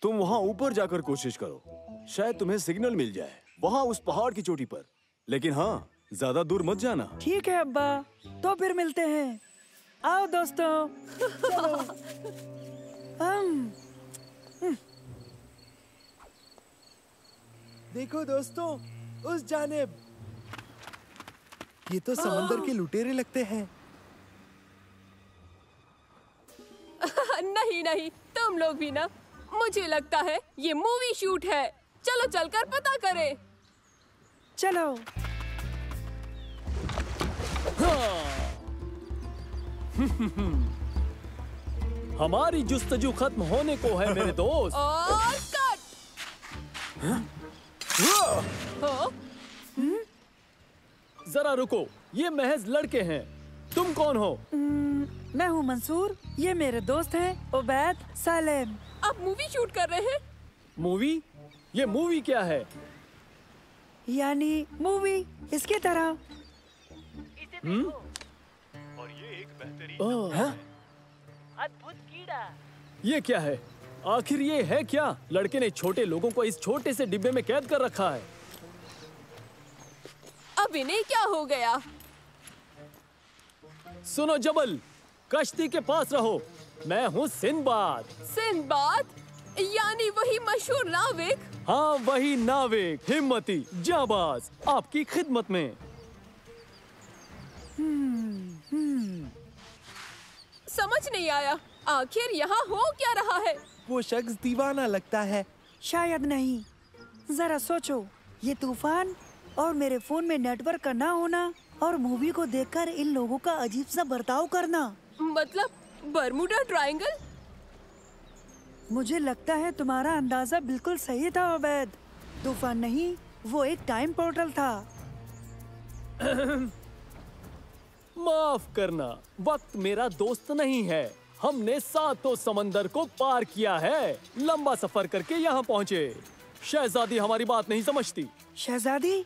तुम वहाँ ऊपर जाकर कोशिश करो, शायद तुम्हें सिग्नल मिल जाए, वहाँ उस पहाड़ की चोटी पर। लेकिन हाँ, ज्यादा दूर मत जाना। ठीक है अब्बा, तो फिर मिलते हैं। आओ दोस्तों, चलो। देखो दोस्तों, उस जानिब। ये तो समंदर के लुटेरे लगते हैं। नहीं नहीं, तुम लोग भी ना। मुझे लगता है ये मूवी शूट है। चलो चलकर पता करें। चलो। हमारी जुस्तजू खत्म होने को है मेरे दोस्त। और कट। हाँ? जरा रुको, ये महज लड़के हैं। तुम कौन हो? मैं हूँ मंसूर। ये मेरे दोस्त हैं उबैद, सलीम। आप मूवी शूट कर रहे हैं? मूवी? ये मूवी क्या है? यानी मूवी इसकी तरह। और ये एक बेहतरीन अद्भुत कीड़ा। ये क्या है? आखिर ये है क्या? लड़के ने छोटे लोगों को इस छोटे से डिब्बे में कैद कर रखा है। अब इन्हें क्या हो गया? सुनो जबल, कश्ती के पास रहो। मैं हूँ सिंबाद। सिंबाद? यानी वही मशहूर नाविक? हाँ, वही नाविक, हिम्मती, जाबाज, आपकी खिदमत में। समझ नहीं आया, आखिर यहाँ हो क्या रहा है? वो शख्स दीवाना लगता है। शायद नहीं। जरा सोचो, ये तूफान और मेरे फोन में नेटवर्क का ना होना और मूवी को देखकर इन लोगों का अजीब सा बर्ताव करना। मतलब बर्मुडा ट्रायंगल? मुझे लगता है तुम्हारा अंदाजा बिल्कुल सही था अवैध। तूफान नहीं, वो एक टाइम पोर्टल था। माफ करना, वक्त मेरा दोस्त नहीं है। हमने 7 समंदर को पार किया है, लंबा सफर करके यहाँ पहुँचे। शहजादी हमारी बात नहीं समझती। शहजादी?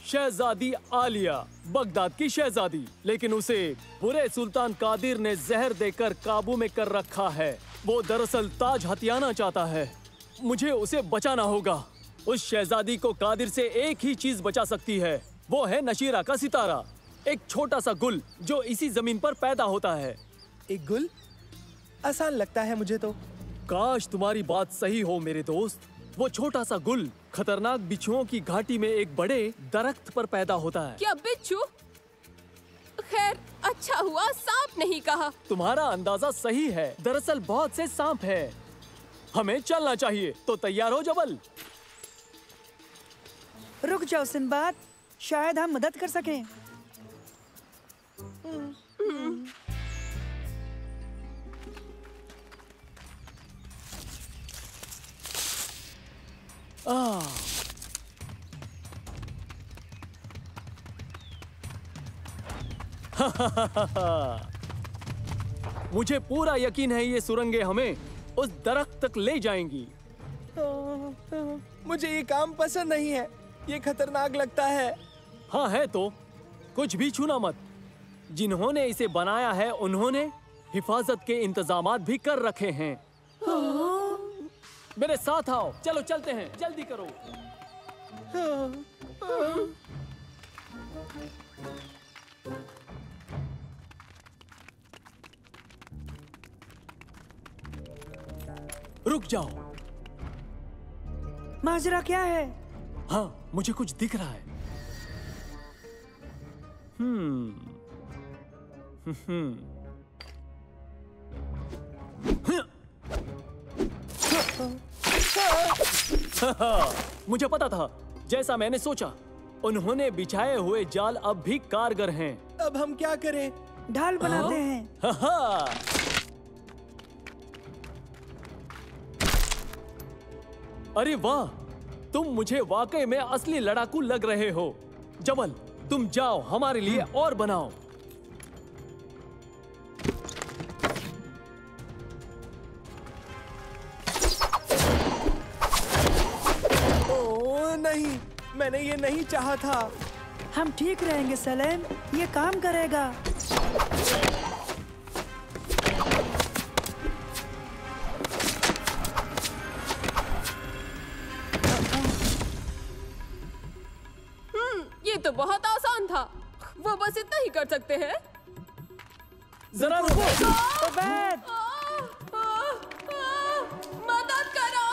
शहजादी आलिया, बगदाद की शहजादी, लेकिन उसे बुरे सुल्तान कादिर ने जहर देकर काबू में कर रखा है। वो दरअसल ताज हथियाना चाहता है। मुझे उसे बचाना होगा। उस शहजादी को कादिर से एक ही चीज बचा सकती है, वो है नशीरा का सितारा, एक छोटा सा गुल जो इसी जमीन पर पैदा होता है। एक गुल? आसान लगता है मुझे तो। काश तुम्हारी बात सही हो मेरे दोस्त। वो छोटा सा गुल खतरनाक बिच्छुओं की घाटी में एक बड़े दरख्त पर पैदा होता है। क्या बिच्छू? खैर, अच्छा हुआ सांप नहीं कहा। तुम्हारा अंदाजा सही है, दरअसल बहुत से सांप हैं। हमें चलना चाहिए, तो तैयार हो जबल? रुक जाओ सिंबाद, शायद हम मदद कर सकें। मुझे पूरा यकीन है ये सुरंगें हमें उस दरख्त तक ले जाएंगी। मुझे ये काम पसंद नहीं है, ये खतरनाक लगता है। हाँ है तो, कुछ भी छूना मत। जिन्होंने इसे बनाया है उन्होंने हिफाजत के इंतजामात भी कर रखे हैं। मेरे साथ आओ, चलो चलते हैं, जल्दी करो। रुक जाओ। माजरा क्या है? हाँ, मुझे कुछ दिख रहा है। मुझे पता था, जैसा मैंने सोचा। उन्होंने बिछाए हुए जाल अब भी कारगर हैं। अब हम क्या करें? ढाल बनाते हैं। अरे वाह, तुम मुझे वाकई में असली लड़ाकू लग रहे हो। जबल, तुम जाओ हमारे लिए और बनाओ। ओह नहीं, मैंने ये नहीं चाहा था। हम ठीक रहेंगे सलेम, ये काम करेगा। ये तो बहुत आसान था। वो बस इतना ही कर सकते हैं। जरा रुको। मदद करो,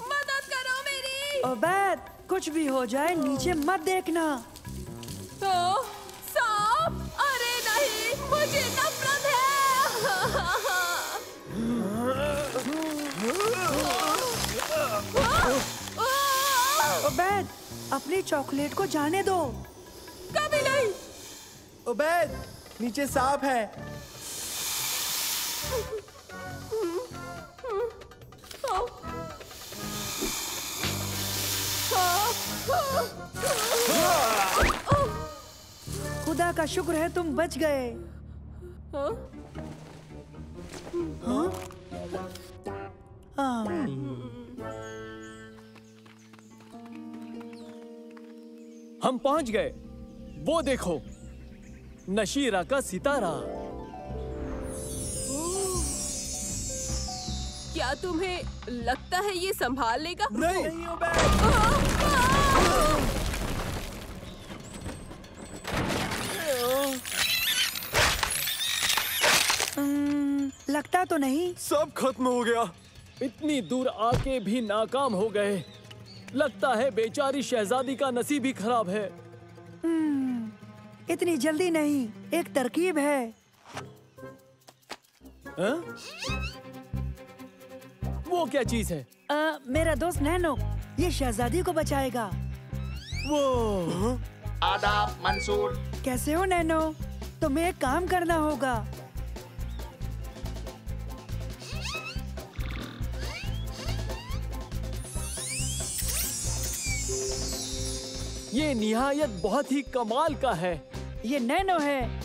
मदद करो मेरी। अबैद, कुछ भी हो जाए नीचे मत देखना। सांप? अरे नहीं, मुझे नफरत है। अबैद, अपनी चॉकलेट को जाने दो। कभी नहीं। उबैद, नीचे सांप है। खुदा का शुक्र है तुम बच गए। हम पहुंच गए। वो देखो, नशीरा का सितारा। क्या तुम्हें लगता है ये संभाल लेगा? नहीं, तो नहीं? सब खत्म हो गया। इतनी दूर आके भी नाकाम हो गए। लगता है बेचारी शहजादी का नसीब ही खराब है। इतनी जल्दी नहीं, एक तरकीब है। वो क्या चीज है? मेरा दोस्त नैनो, ये शहजादी को बचाएगा। वो आदाब मंसूर। कैसे हो नैनो? तुम्हें एक काम करना होगा। ये निहायत बहुत ही कमाल का है। ये नैनो है।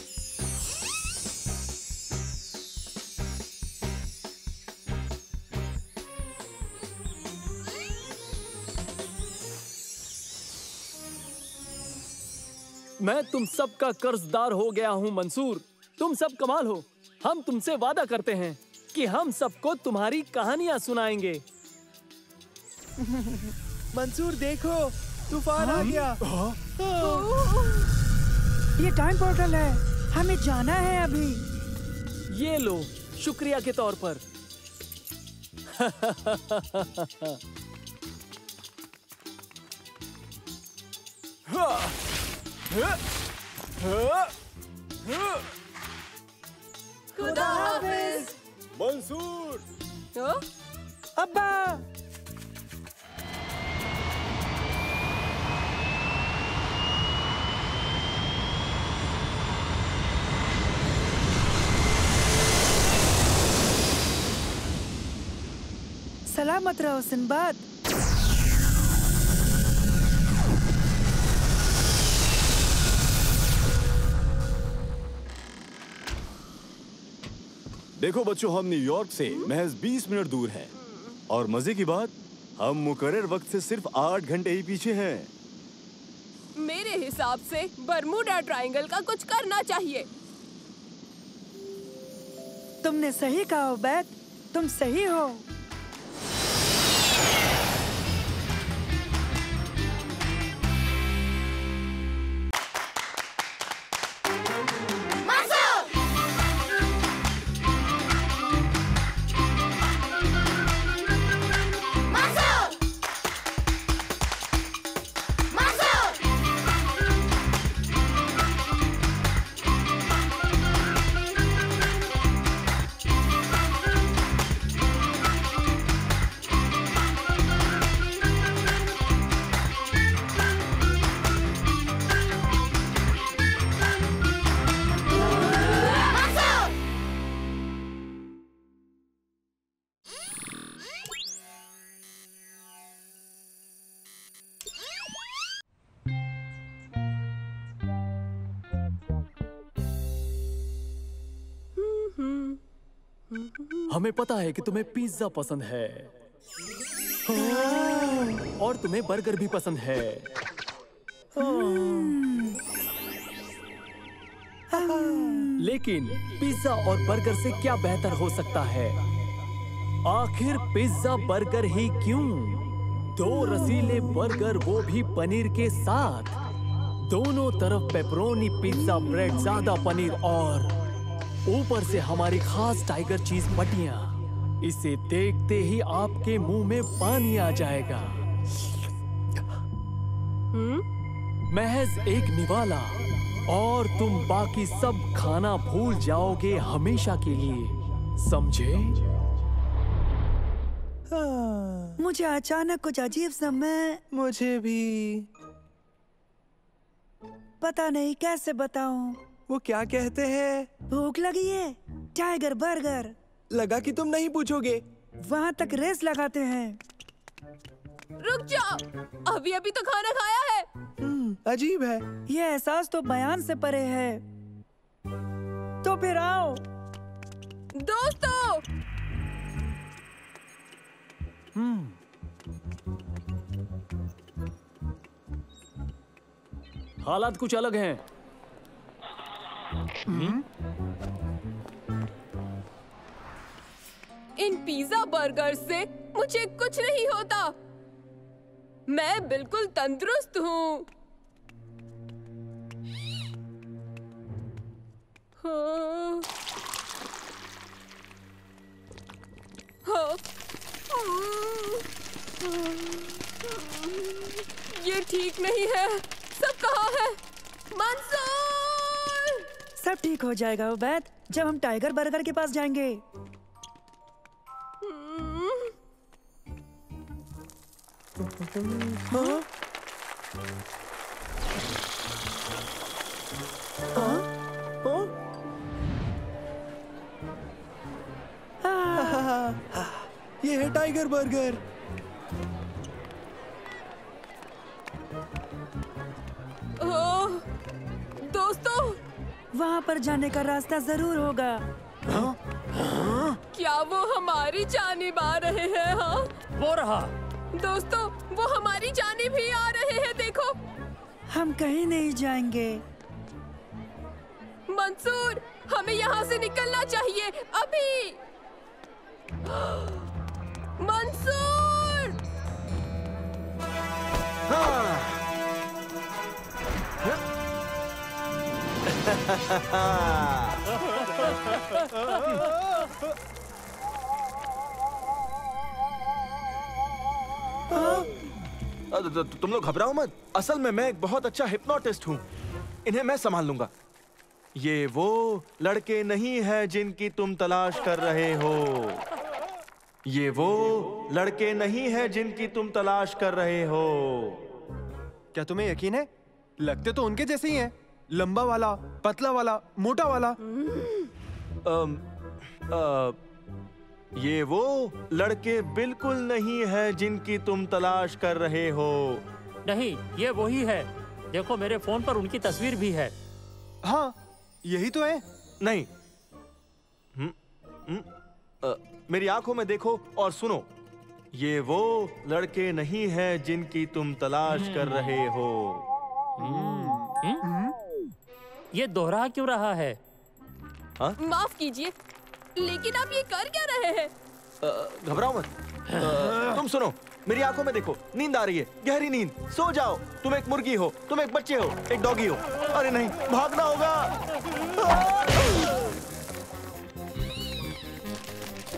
मैं तुम सब का कर्जदार हो गया हूँ मंसूर। तुम सब कमाल हो। हम तुमसे वादा करते हैं कि हम सबको तुम्हारी कहानियाँ सुनाएंगे। मंसूर देखो, तूफान आ गया। ये टाइम पोर्टल है, हमें जाना है अभी। ये लो, शुक्रिया के तौर पर। खुदा हाफिज। मंसूर। अब्बा। सलामत रहो सिंबाद। देखो बच्चों, हम न्यूयॉर्क से महज 20 मिनट दूर हैं और मजे की बात, हम मुकर्रर वक्त से सिर्फ 8 घंटे ही पीछे हैं। मेरे हिसाब से बरमूडा ट्रायंगल का कुछ करना चाहिए। तुमने सही कहा उबैद, तुम सही हो। हमें पता है कि तुम्हें पिज्जा पसंद है और तुम्हें बर्गर भी पसंद है। लेकिन पिज्जा और बर्गर से क्या बेहतर हो सकता है? आखिर पिज्जा बर्गर ही क्यों? 2 रसीले बर्गर, वो भी पनीर के साथ। दोनों तरफ पेपरोनी पिज्जा ब्रेड, ज्यादा पनीर और ऊपर से हमारी खास टाइगर चीज पट्टियां। इसे देखते ही आपके मुंह में पानी आ जाएगा। महज एक निवाला और तुम बाकी सब खाना भूल जाओगे हमेशा के लिए, समझे? मुझे अचानक कुछ अजीब सा मुझे भी पता नहीं कैसे बताऊं। वो क्या कहते हैं? भूख लगी है, टाइगर बर्गर। लगा कि तुम नहीं पूछोगे। वहाँ तक रेस लगाते हैं। रुक जाओ, अभी अभी तो खाना खाया है। अजीब है। ये एहसास तो बयान से परे है। तो फिर आओ दोस्तों। हालात कुछ अलग हैं। इन पिज्जा बर्गर से मुझे कुछ नहीं होता। मैं बिल्कुल तंदुरुस्त हूँ। ठीक नहीं है। सब कहाँ है? मंसूर! सब ठीक हो जाएगा उबैद, जब हम टाइगर बर्गर के पास जाएंगे। हाँ? ये है टाइगर बर्गर। दोस्तों, वहाँ पर जाने का रास्ता जरूर होगा। क्या वो हमारी जानिब आ रहे हैं? हाँ, वो रहा। दोस्तों, वो हमारी जानिब ही आ रहे हैं, देखो। हम कहीं नहीं जाएंगे। मंसूर, हमें यहाँ से निकलना चाहिए अभी। मंसूर! तुम लोग घबराओ मत। असल में मैं एक बहुत अच्छा हिप्नोटिस्ट हूँ। इन्हें मैं संभाल लूंगा। ये वो लड़के नहीं हैं जिनकी तुम तलाश कर रहे हो। ये वो लड़के नहीं हैं जिनकी तुम तलाश कर रहे हो। क्या तुम्हें यकीन है? लगते तो उनके जैसे ही हैं। लंबा वाला, पतला वाला, मोटा वाला। ये वो लड़के बिल्कुल नहीं हैं जिनकी तुम तलाश कर रहे हो। नहीं, ये वही है। देखो, मेरे फोन पर उनकी तस्वीर भी है। हाँ, यही तो है। नहीं। मेरी आंखों में देखो और सुनो। ये वो लड़के नहीं हैं जिनकी तुम तलाश कर रहे हो। ये दोहरा क्यों रहा है? हाँ? माफ कीजिए, लेकिन आप ये कर क्या रहे हैं? घबराओ मत। तुम सुनो, मेरी आंखों में देखो। नींद आ रही है, गहरी नींद। सो जाओ। तुम एक मुर्गी हो, तुम एक बच्चे हो, एक डॉगी हो। अरे नहीं, भागना होगा।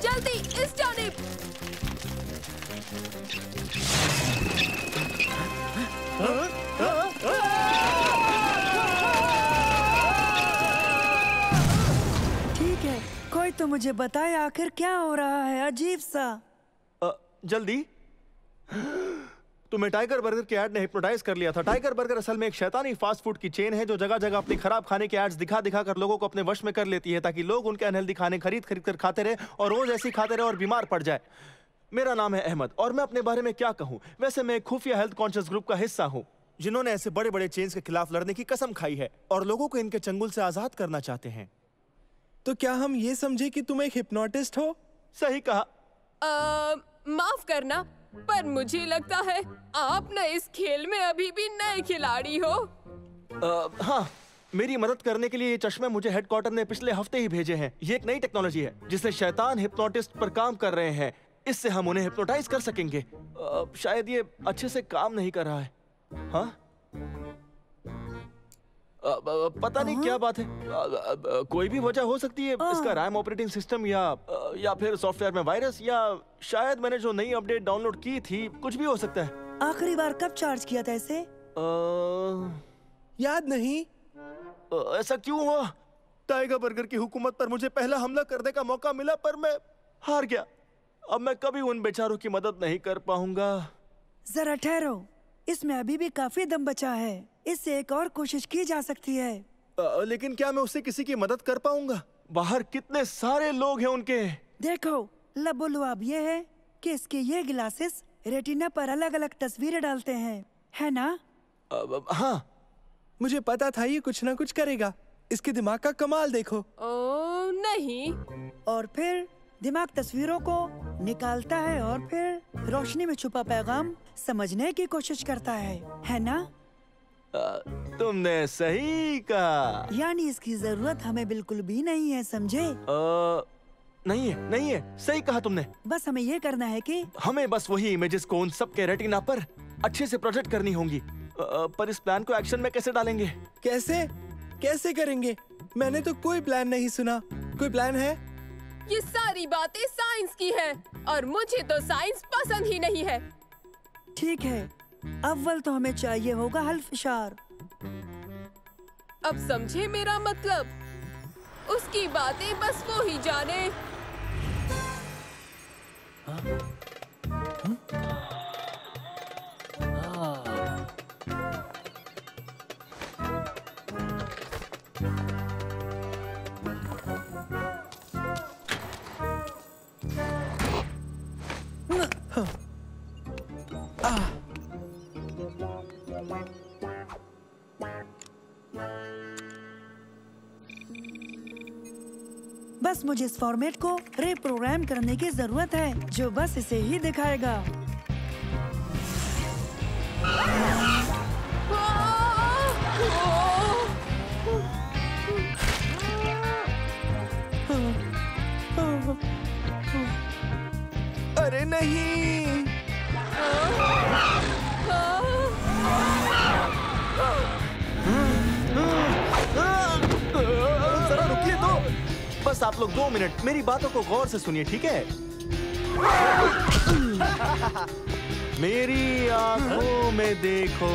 जल्दी इस जानिब। ठीक है, कोई तो मुझे बताए आखिर क्या हो रहा है। अजीब सा। जल्दी। तुम्हें टाइगर बर्गर के ऐड ने हिप्नोटाइज कर लिया था। टाइगर बर्गर असल में एक शैतानी फास्ट फूड की चेन है जो जगह जगह अपनी खराब खाने के एड्स दिखा दिखा कर लोगों को अपने वश में कर लेती है, ताकि लोग उनके अनहेल्दी खाने खरीद खरीद कर खाते रहे और रोज ऐसे ही खाते रहे और बीमार पड़ जाए। मेरा नाम है अहमद और मैं अपने बारे में क्या कहूँ। वैसे मैं एक खुफिया हेल्थ कॉन्शियस ग्रुप का हिस्सा हूँ जिन्होंने ऐसे बड़े बड़े चेन्स के खिलाफ लड़ने की कसम खाई है और लोगों को इनके चंगुल से आजाद करना चाहते हैं। तो क्या हम ये समझे कि तुम एक हिप्नोटिस्ट हो? सही कहा। माफ करना, पर मुझे लगता है आप न इस खेल में अभी भी नए खिलाड़ी हो। हाँ, मेरी मदद करने के लिए ये चश्मे मुझे हेडक्वार्टर ने पिछले हफ्ते ही भेजे हैं। ये एक नई टेक्नोलॉजी है जिससे शैतान हिप्नोटिस्ट पर काम कर रहे हैं। इससे हम उन्हें हिप्नोटाइज कर सकेंगे। शायद ये अच्छे से काम नहीं कर रहा है। हाँ? पता नहीं क्या बात है। कोई भी वजह हो सकती है। इसका रैम ऑपरेटिंग सिस्टम या फिर सॉफ्टवेयर में वायरस, या शायद मैंने जो नई अपडेट डाउनलोड की थी, कुछ भी हो सकता है। आखिरी बार कब चार्ज किया था इसे? याद नहीं। ऐसा क्यों हुआ? टाइगर बर्गर की हुकूमत पर मुझे पहला हमला करने का मौका मिला, पर मैं हार गया। अब मैं कभी उन बेचारों की मदद नहीं कर पाऊंगा। जरा ठहरो, इसमें अभी भी काफी दम बचा है। इससे एक और कोशिश की जा सकती है। लेकिन क्या मैं उससे किसी की मदद कर पाऊंगा? बाहर कितने सारे लोग हैं उनके। देखो, लबोलुआब ये है कि इसके ये ग्लासेस रेटिना पर अलग अलग तस्वीरें डालते हैं, है ना? हाँ, मुझे पता था ये कुछ ना कुछ करेगा। इसके दिमाग का कमाल देखो। नहीं। और फिर दिमाग तस्वीरों को निकालता है और फिर रोशनी में छुपा पैगाम समझने की कोशिश करता है ना? तुमने सही कहा। यानी इसकी जरूरत हमें बिल्कुल भी नहीं है, समझे? नहीं है, सही कहा तुमने। बस हमें ये करना है कि हमें बस वही इमेजेस को उन सब के रेटिना पर अच्छे से प्रोजेक्ट करनी होंगी। पर इस प्लान को एक्शन में कैसे डालेंगे? कैसे करेंगे? मैंने तो कोई प्लान नहीं सुना। कोई प्लान है? ये सारी बातें साइंस की है और मुझे तो साइंस पसंद ही नहीं है। ठीक है, अव्वल तो हमें चाहिए होगा हल्फशार। अब समझे मेरा मतलब? उसकी बातें बस वो ही जाने। बस मुझे इस फॉर्मेट को रीप्रोग्राम करने की जरूरत है, जो बस इसे ही दिखाएगा। अरे नहीं! जरा रुकिए तो। बस आप लोग 2 मिनट मेरी बातों को गौर से सुनिए, ठीक है? मेरी आंखों में देखो।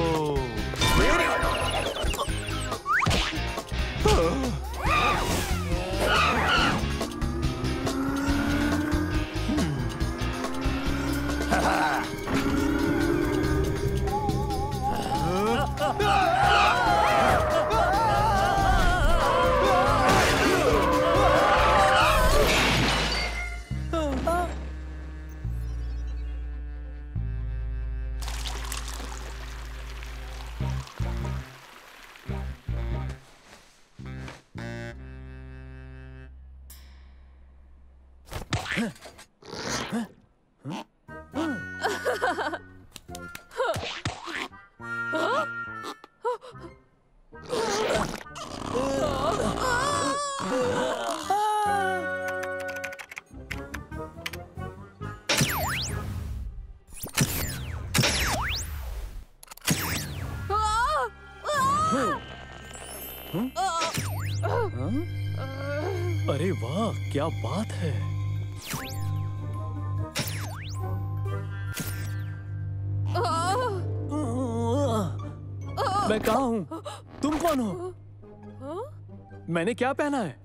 अरे वाह, क्या बात है! मैं कहाँ हूँ? तुम कौन हो? मैंने क्या पहना है?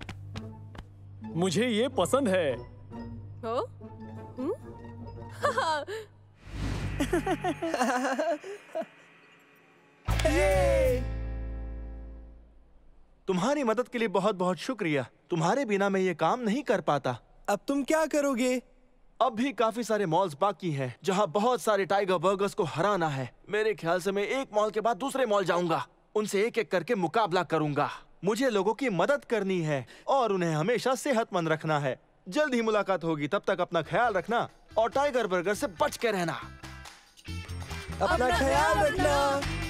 मुझे ये पसंद है। तुम्हारी मदद के लिए बहुत बहुत शुक्रिया। तुम्हारे बिना मैं ये काम नहीं कर पाता। अब तुम क्या करोगे? अब भी काफी सारे मॉल्स बाकी हैं, जहां बहुत सारे टाइगर बर्गर्स को हराना है। मेरे ख्याल से मैं एक मॉल के बाद दूसरे मॉल जाऊंगा, उनसे एक एक करके मुकाबला करूंगा। मुझे लोगों की मदद करनी है और उन्हें हमेशा सेहतमंद रखना है। जल्द ही मुलाकात होगी, तब तक अपना ख्याल रखना और टाइगर बर्गर से बच के रहना। अपना ख्याल रखना।